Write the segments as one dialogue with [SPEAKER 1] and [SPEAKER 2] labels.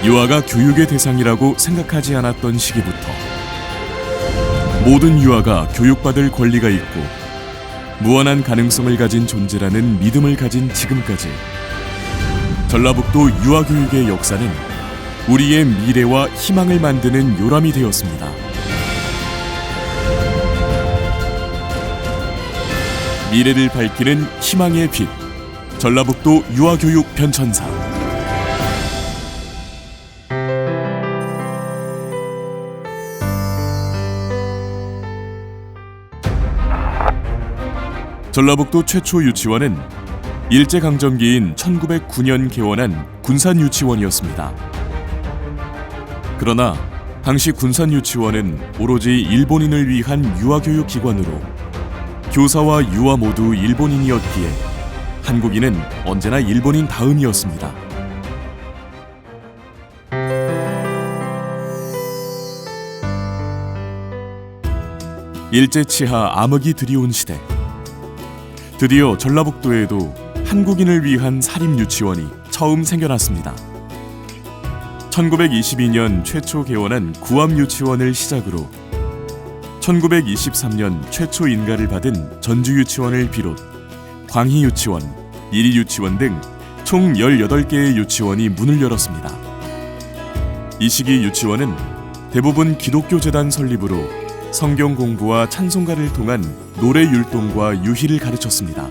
[SPEAKER 1] 유아가 교육의 대상이라고 생각하지 않았던 시기부터 모든 유아가 교육받을 권리가 있고 무한한 가능성을 가진 존재라는 믿음을 가진 지금까지 전라북도 유아교육의 역사는 우리의 미래와 희망을 만드는 요람이 되었습니다. 미래를 밝히는 희망의 빛, 전라북도 유아교육 변천사. 전라북도 최초 유치원은 일제강점기인 1909년 개원한 군산유치원이었습니다. 그러나 당시 군산유치원은 오로지 일본인을 위한 유아교육 기관으로 교사와 유아 모두 일본인이었기에 한국인은 언제나 일본인 다음이었습니다. 일제치하 암흑이 들이온 시대, 드디어 전라북도에도 한국인을 위한 사립유치원이 처음 생겨났습니다. 1922년 최초 개원한 구암유치원을 시작으로 1923년 최초 인가를 받은 전주유치원을 비롯 광희유치원, 이리유치원 등 총 18개의 유치원이 문을 열었습니다. 이 시기 유치원은 대부분 기독교 재단 설립으로 성경 공부와 찬송가를 통한 노래 율동과 유희를 가르쳤습니다.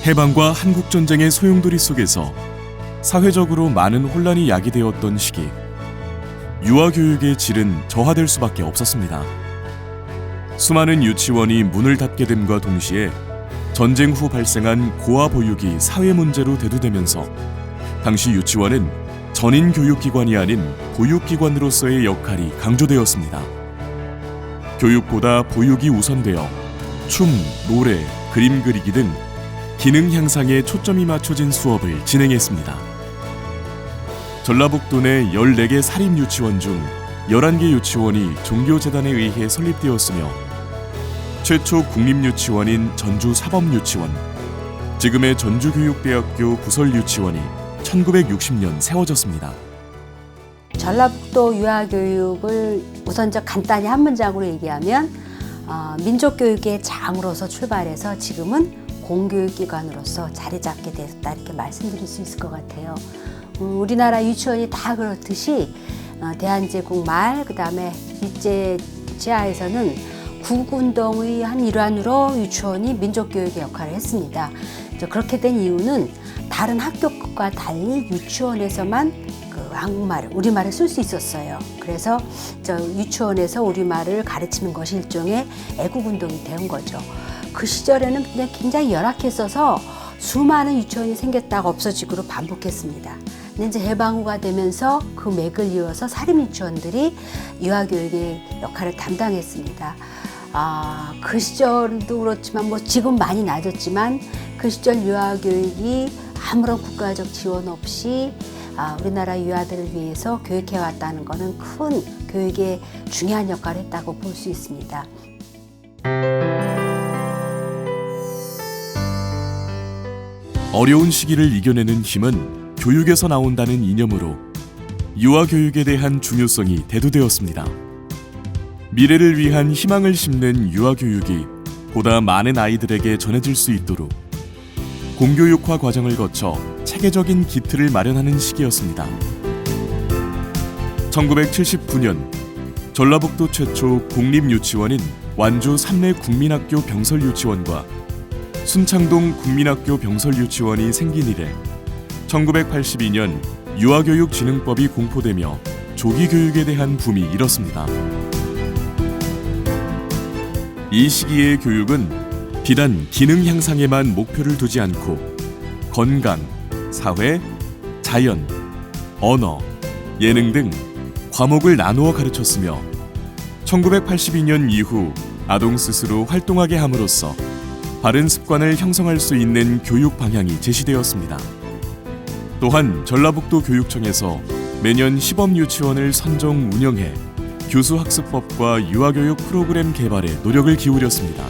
[SPEAKER 1] 해방과 한국전쟁의 소용돌이 속에서 사회적으로 많은 혼란이 야기되었던 시기, 유아교육의 질은 저하될 수밖에 없었습니다. 수많은 유치원이 문을 닫게 됨과 동시에 전쟁 후 발생한 고아 보육이 사회 문제로 대두되면서 당시 유치원은 전인 교육기관이 아닌 보육기관으로서의 역할이 강조되었습니다. 교육보다 보육이 우선되어 춤, 노래, 그림 그리기 등 기능 향상에 초점이 맞춰진 수업을 진행했습니다. 전라북도 내 14개 사립유치원 중 11개 유치원이 종교재단에 의해 설립되었으며 최초 국립유치원인 전주사범유치원, 지금의 전주교육대학교 부설유치원이 1960년 세워졌습니다.
[SPEAKER 2] 전라북도 유아교육을 우선 간단히 한 문장으로 얘기하면 민족교육의 장으로서 출발해서 지금은 공교육기관으로서 자리 잡게 됐다, 이렇게 말씀드릴 수 있을 것 같아요. 우리나라 유치원이 다 그렇듯이 대한제국 말, 그 다음에 일제 치하에서는 구국운동의 한 일환으로 유치원이 민족교육의 역할을 했습니다. 그렇게 된 이유는 다른 학교과 달리 유치원에서만 한국말, 우리말을 쓸 수 있었어요. 그래서 유치원에서 우리말을 가르치는 것이 일종의 애국운동이 된 거죠. 그 시절에는 그냥 굉장히 열악했어서 수많은 유치원이 생겼다가 없어지기로 반복했습니다. 근데 이제 해방 후가 되면서 그 맥을 이어서 사립유치원들이 유아교육의 역할을 담당했습니다. 그 시절도 그렇지만 지금 많이 낮았지만 그 시절 유아교육이 아무런 국가적 지원 없이 우리나라 유아들을 위해서 교육해왔다는 것은 큰 교육에 중요한 역할을 했다고 볼 수 있습니다.
[SPEAKER 1] 어려운 시기를 이겨내는 힘은 교육에서 나온다는 이념으로 유아교육에 대한 중요성이 대두되었습니다. 미래를 위한 희망을 심는 유아교육이 보다 많은 아이들에게 전해질 수 있도록 공교육화 과정을 거쳐 체계적인 기틀을 마련하는 시기였습니다. 1979년 전라북도 최초 국립유치원인 완주 삼례 국민학교 병설유치원과 순창동 국민학교 병설유치원이 생긴 이래 1982년 유아교육진흥법이 공포되며 조기교육에 대한 붐이 일었습니다. 이 시기의 교육은 비단 기능 향상에만 목표를 두지 않고 건강, 사회, 자연, 언어, 예능 등 과목을 나누어 가르쳤으며 1982년 이후 아동 스스로 활동하게 함으로써 바른 습관을 형성할 수 있는 교육 방향이 제시되었습니다. 또한 전라북도 교육청에서 매년 시범유치원을 선정 운영해 교수학습법과 유아교육 프로그램 개발에 노력을 기울였습니다.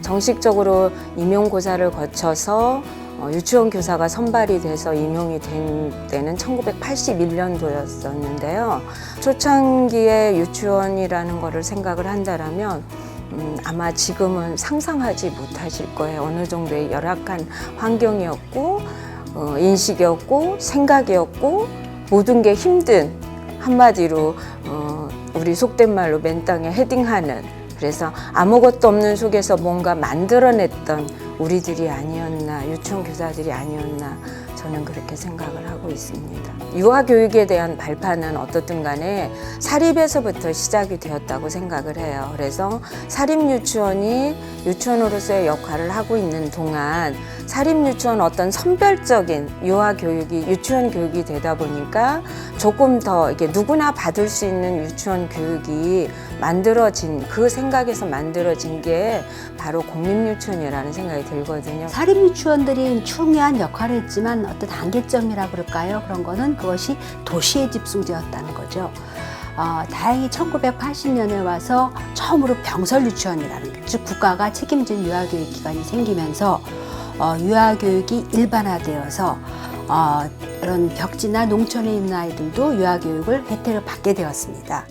[SPEAKER 3] 정식적으로 임용고사를 거쳐서 유치원 교사가 선발이 돼서 임용이 된 때는 1981년도였었는데요. 초창기에 유치원이라는 거를 생각을 한다라면 아마 지금은 상상하지 못하실 거예요. 어느 정도의 열악한 환경이었고 인식이었고 생각이었고 모든 게 힘든, 한마디로 우리 속된 말로 맨 땅에 헤딩하는, 그래서 아무것도 없는 속에서 뭔가 만들어냈던 우리들이 아니었나, 유치원 교사들이 아니었나, 저는 그렇게 생각을 하고 있습니다. 유아교육에 대한 발판은 어떻든 간에 사립에서부터 시작이 되었다고 생각을 해요. 그래서 사립유치원이 유치원으로서의 역할을 하고 있는 동안 사립유치원 어떤 선별적인 유아교육이 유치원 교육이 되다 보니까 조금 더 이렇게 누구나 받을 수 있는 유치원 교육이 만들어진, 그 생각에서 만들어진 게 바로 공립유치원이라는 생각이 들거든요.
[SPEAKER 2] 사립유치원들이 중요한 역할을 했지만 어떤 한계점이라 그럴까요? 그런 거는 그것이 도시에 집중되었다는 거죠. 다행히 1980년에 와서 처음으로 병설유치원이라는, 즉 국가가 책임진 유아교육 기관이 생기면서 유아교육이 일반화되어서 이런 벽지나 농촌에 있는 아이들도 유아교육을 혜택을 받게 되었습니다.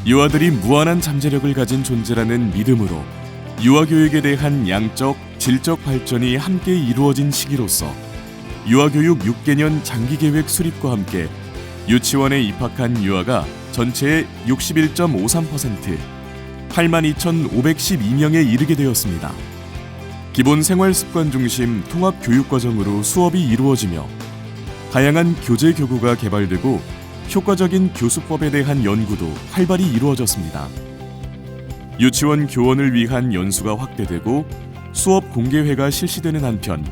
[SPEAKER 1] 유아들이 무한한 잠재력을 가진 존재라는 믿음으로 유아교육에 대한 양적, 질적 발전이 함께 이루어진 시기로서 유아교육 6개년 장기계획 수립과 함께 유치원에 입학한 유아가 전체의 61.53%, 82,512명에 이르게 되었습니다. 기본 생활습관 중심 통합교육과정으로 수업이 이루어지며 다양한 교재 교구가 개발되고 효과적인 교수법에 대한 연구도 활발히 이루어졌습니다. 유치원 교원을 위한 연수가 확대되고 수업 공개회가 실시되는 한편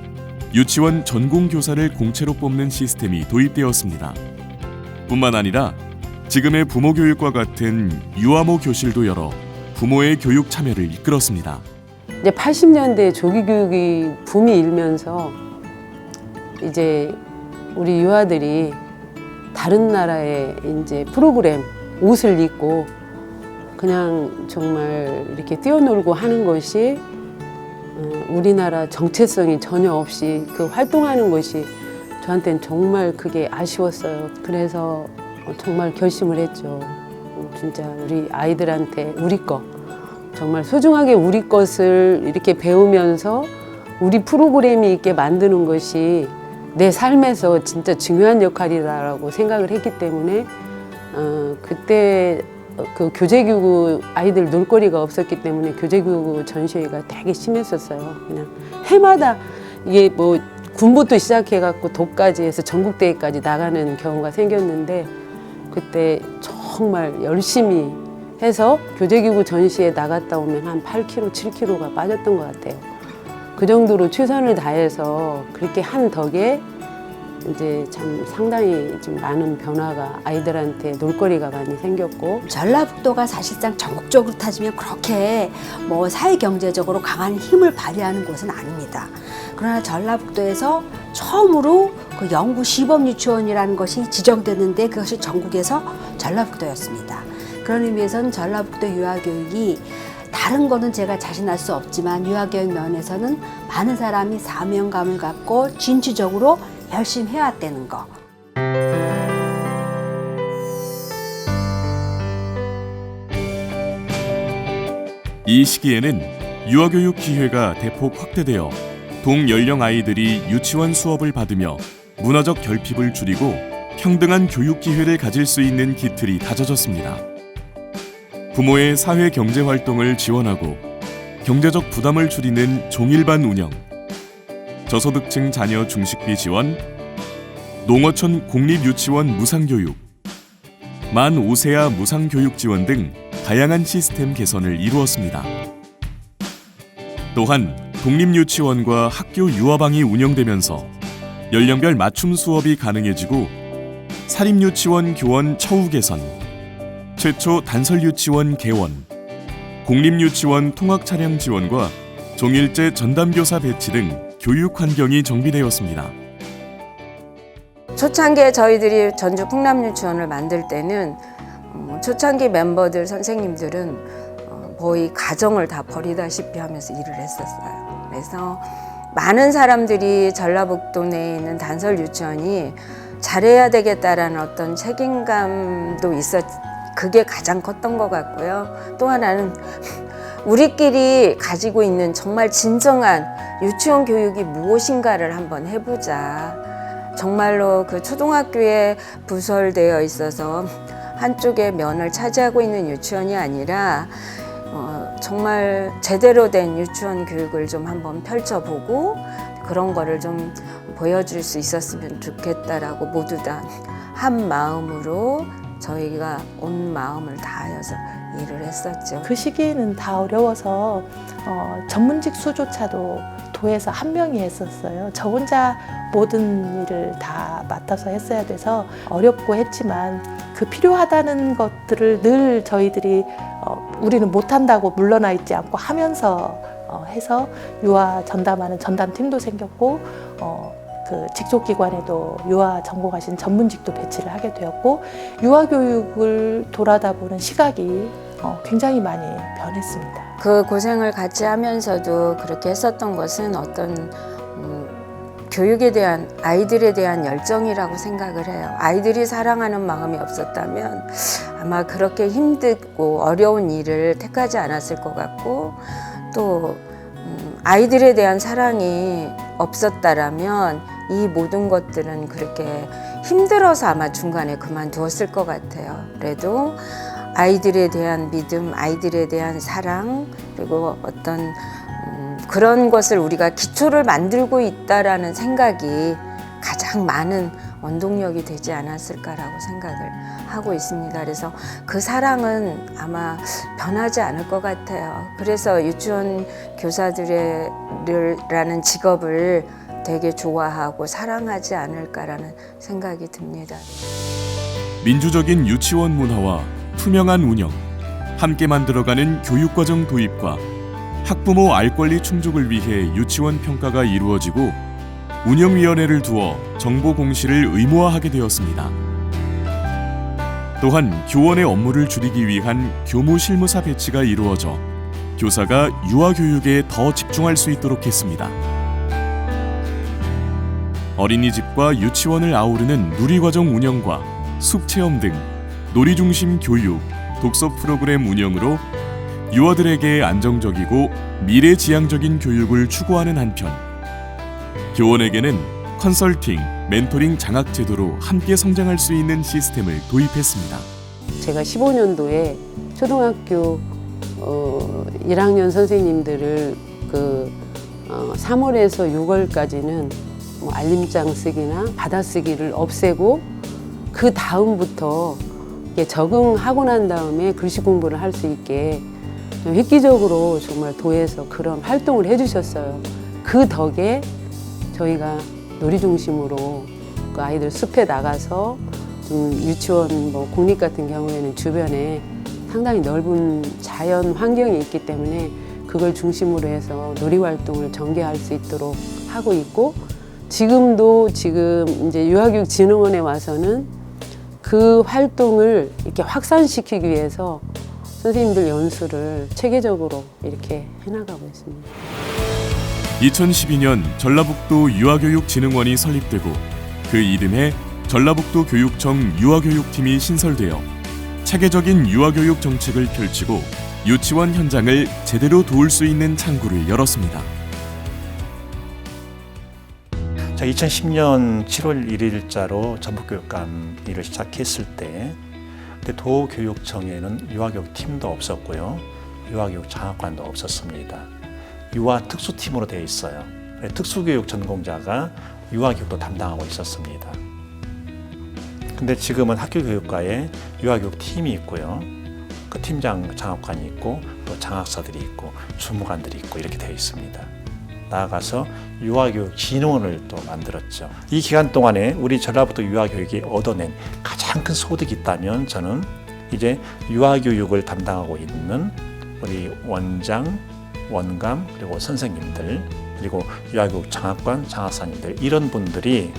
[SPEAKER 1] 유치원 전공교사를 공채로 뽑는 시스템이 도입되었습니다. 뿐만 아니라 지금의 부모교육과 같은 유아모 교실도 열어 부모의 교육 참여를 이끌었습니다.
[SPEAKER 4] 이제 80년대 조기교육이 붐이 일면서 이제 우리 유아들이 다른 나라의 이제 프로그램 옷을 입고 그냥 정말 이렇게 뛰어놀고 하는 것이 우리나라 정체성이 전혀 없이 그 활동하는 것이 저한테는 정말 그게 아쉬웠어요. 그래서 정말 결심을 했죠. 진짜 우리 아이들한테 우리 거, 정말 소중하게 우리 것을 이렇게 배우면서 우리 프로그램이 있게 만드는 것이 내 삶에서 진짜 중요한 역할이다라고 생각을 했기 때문에 그때 그 교재교구 아이들 놀거리가 없었기 때문에 교재교구 전시회가 되게 심했었어요. 그냥 해마다 이게 뭐 군부터 시작해갖고 도까지 해서 전국대회까지 나가는 경우가 생겼는데 그때 정말 열심히 해서 교재교구 전시회 나갔다 오면 한 8kg, 7kg가 빠졌던 것 같아요. 그 정도로 최선을 다해서 그렇게 한 덕에 이제 참 상당히 좀 많은 변화가 아이들한테 놀거리가 많이 생겼고,
[SPEAKER 2] 전라북도가 사실상 전국적으로 따지면 그렇게 뭐 사회 경제적으로 강한 힘을 발휘하는 곳은 아닙니다. 그러나 전라북도에서 처음으로 그 영구 시범 유치원이라는 것이 지정됐는데 그것이 전국에서 전라북도였습니다. 그런 의미에서는 전라북도 유아교육이 다른 거는 제가 자신할 수 없지만 유아교육 면에서는 많은 사람이 사명감을 갖고 진취적으로 열심히 해왔다는 거.
[SPEAKER 1] 이 시기에는 유아교육 기회가 대폭 확대되어 동연령 아이들이 유치원 수업을 받으며 문화적 결핍을 줄이고 평등한 교육 기회를 가질 수 있는 기틀이 다져졌습니다. 부모의 사회 경제 활동을 지원하고 경제적 부담을 줄이는 종일반 운영, 저소득층 자녀 중식비 지원, 농어촌 공립유치원 무상교육, 만 5세야 무상교육 지원 등 다양한 시스템 개선을 이루었습니다. 또한 독립유치원과 학교 유아방이 운영되면서 연령별 맞춤 수업이 가능해지고 사립유치원 교원 처우 개선, 최초 단설유치원 개원, 공립유치원 통학 차량 지원과 종일제 전담교사 배치 등 교육 환경이 정비되었습니다.
[SPEAKER 3] 초창기에 저희들이 전주 풍남유치원을 만들 때는 초창기 mem버들 선생님들은 거의 가정을 다 버리다시피 하면서 일을 했었어요. 그래서 많은 사람들이 전라북도 내에 있는 단설 유치원이 잘해야 되겠다라는 어떤 책임감도 그게 가장 컸던 것 같고요. 또 하나는 우리끼리 가지고 있는 정말 진정한 유치원 교육이 무엇인가를 한번 해보자. 정말로 그 초등학교에 부설되어 있어서 한쪽의 면을 차지하고 있는 유치원이 아니라 정말 제대로 된 유치원 교육을 좀 한번 펼쳐보고 그런 거를 좀 보여줄 수 있었으면 좋겠다라고 모두 다 한 마음으로 저희가 온 마음을 다하여서 일을 했었죠.
[SPEAKER 5] 그 시기에는 다 어려워서 전문직 수조차도 도에서 한 명이 했었어요. 저 혼자 모든 일을 다 맡아서 했어야 돼서 어렵고 했지만 그 필요하다는 것들을 늘 저희들이 우리는 못한다고 물러나 있지 않고 하면서 해서 유아 전담하는 전담팀도 생겼고 그 직속기관에도 유아 전공하신 전문직도 배치를 하게 되었고 유아 교육을 돌아다 보는 시각이 굉장히 많이 변했습니다.
[SPEAKER 3] 그 고생을 같이 하면서도 그렇게 했었던 것은 어떤 교육에 대한 아이들에 대한 열정이라고 생각을 해요. 아이들이 사랑하는 마음이 없었다면 아마 그렇게 힘들고 어려운 일을 택하지 않았을 것 같고 또 아이들에 대한 사랑이 없었다라면 이 모든 것들은 그렇게 힘들어서 아마 중간에 그만두었을 것 같아요. 그래도 아이들에 대한 믿음, 아이들에 대한 사랑, 그리고 어떤 그런 것을 우리가 기초를 만들고 있다라는 생각이 가장 많은 원동력이 되지 않았을까라고 생각을 하고 있습니다. 그래서 그 사랑은 아마 변하지 않을 것 같아요. 그래서 유치원 교사들이라는 직업을 되게 좋아하고 사랑하지 않을까라는 생각이 듭니다.
[SPEAKER 1] 민주적인 유치원 문화와 투명한 운영, 함께 만들어가는 교육과정 도입과 학부모 알 권리 충족을 위해 유치원 평가가 이루어지고 운영위원회를 두어 정보 공시를 의무화하게 되었습니다. 또한 교원의 업무를 줄이기 위한 교무 실무사 배치가 이루어져 교사가 유아 교육에 더 집중할 수 있도록 했습니다. 어린이집과 유치원을 아우르는 누리과정 운영과 숲체험 등 놀이 중심 교육, 독서 프로그램 운영으로 유아들에게 안정적이고 미래지향적인 교육을 추구하는 한편 교원에게는 컨설팅, 멘토링 장학 제도로 함께 성장할 수 있는 시스템을 도입했습니다.
[SPEAKER 4] 제가 15년도에 초등학교 1학년 선생님들을 3월에서 6월까지는 알림장 쓰기나 받아쓰기를 없애고 그 다음부터 적응하고 난 다음에 글씨 공부를 할 수 있게 획기적으로 정말 도에서 그런 활동을 해주셨어요. 그 덕에 저희가 놀이 중심으로 그 아이들 숲에 나가서 유치원 공립 같은 경우에는 주변에 상당히 넓은 자연 환경이 있기 때문에 그걸 중심으로 해서 놀이 활동을 전개할 수 있도록 하고 있고 지금 이제 유아교육진흥원에 와서는 그 활동을 이렇게 확산시키기 위해서 선생님들 연수를 체계적으로 이렇게 해나가고 있습니다.
[SPEAKER 1] 2012년 전라북도 유아교육진흥원이 설립되고 그 이듬해 전라북도 교육청 유아교육팀이 신설되어 체계적인 유아교육 정책을 펼치고 유치원 현장을 제대로 도울 수 있는 창구를 열었습니다.
[SPEAKER 6] 자, 2010년 7월 1일자로 전북교육감 일을 시작했을 때 그때 도교육청에는 유아교육팀도 없었고요. 유아교육 장학관도 없었습니다. 유아 특수팀으로 되어 있어요. 특수교육 전공자가 유아교육도 담당하고 있었습니다. 근데 지금은 학교교육과에 유아교육팀이 있고요. 그 팀장 장학관이 있고 또 장학사들이 있고 주무관들이 있고 이렇게 되어 있습니다. 나아가서 유아교육진흥원을 또 만들었죠. 이 기간 동안에 우리 전라북도 유아교육이 얻어낸 가장 큰 소득이 있다면 저는 이제 유아교육을 담당하고 있는 우리 원장, 원감, 그리고 선생님들, 그리고 유아교육 장학관, 장학사님들 이런 분들이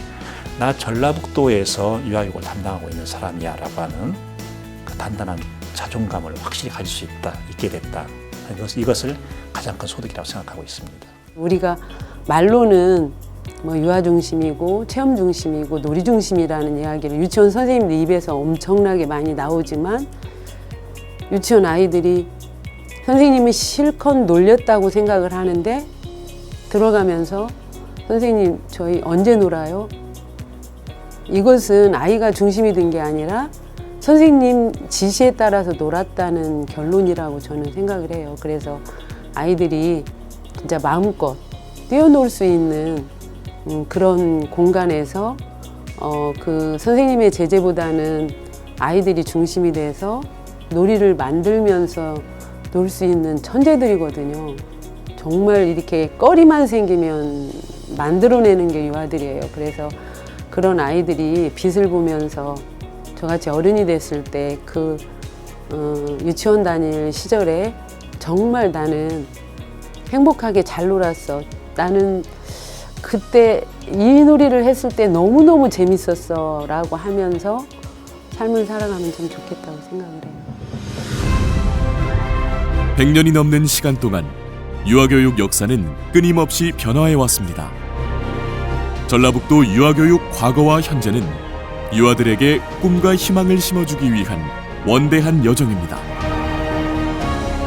[SPEAKER 6] 나 전라북도에서 유아교육을 담당하고 있는 사람이야 라고 하는 단단한 자존감을 확실히 가질 수 있게 됐다. 이것을 가장 큰 소득이라고 생각하고 있습니다.
[SPEAKER 4] 우리가 말로는 뭐 유아 중심이고 체험 중심이고 놀이 중심이라는 이야기를 유치원 선생님들 입에서 엄청나게 많이 나오지만 유치원 아이들이 선생님이 실컷 놀렸다고 생각을 하는데 들어가면서 선생님 저희 언제 놀아요? 이것은 아이가 중심이 된 게 아니라 선생님 지시에 따라서 놀았다는 결론이라고 저는 생각을 해요. 그래서 아이들이 진짜 마음껏 뛰어놀 수 있는 그런 공간에서 그 선생님의 제재보다는 아이들이 중심이 돼서 놀이를 만들면서 놀 수 있는 천재들이거든요. 정말 이렇게 꺼리만 생기면 만들어내는 게 유아들이에요. 그래서 그런 아이들이 빛을 보면서 저같이 어른이 됐을 때 그 유치원 다닐 시절에 정말 나는 행복하게 잘 놀았어. 나는 그때 이 놀이를 했을 때 너무너무 재밌었어 라고 하면서 삶을 살아가면 참 좋겠다고 생각을 해요.
[SPEAKER 1] 100년이 넘는 시간 동안 유아교육 역사는 끊임없이 변화해왔습니다. 전라북도 유아교육 과거와 현재는 유아들에게 꿈과 희망을 심어주기 위한 원대한 여정입니다.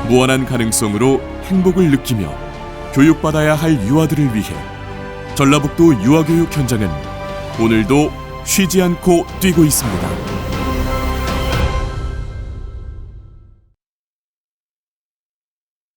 [SPEAKER 1] 무한한 가능성으로 행복을 느끼며 교육받아야 할 유아들을 위해 전라북도 유아교육 현장은 오늘도 쉬지 않고 뛰고 있습니다.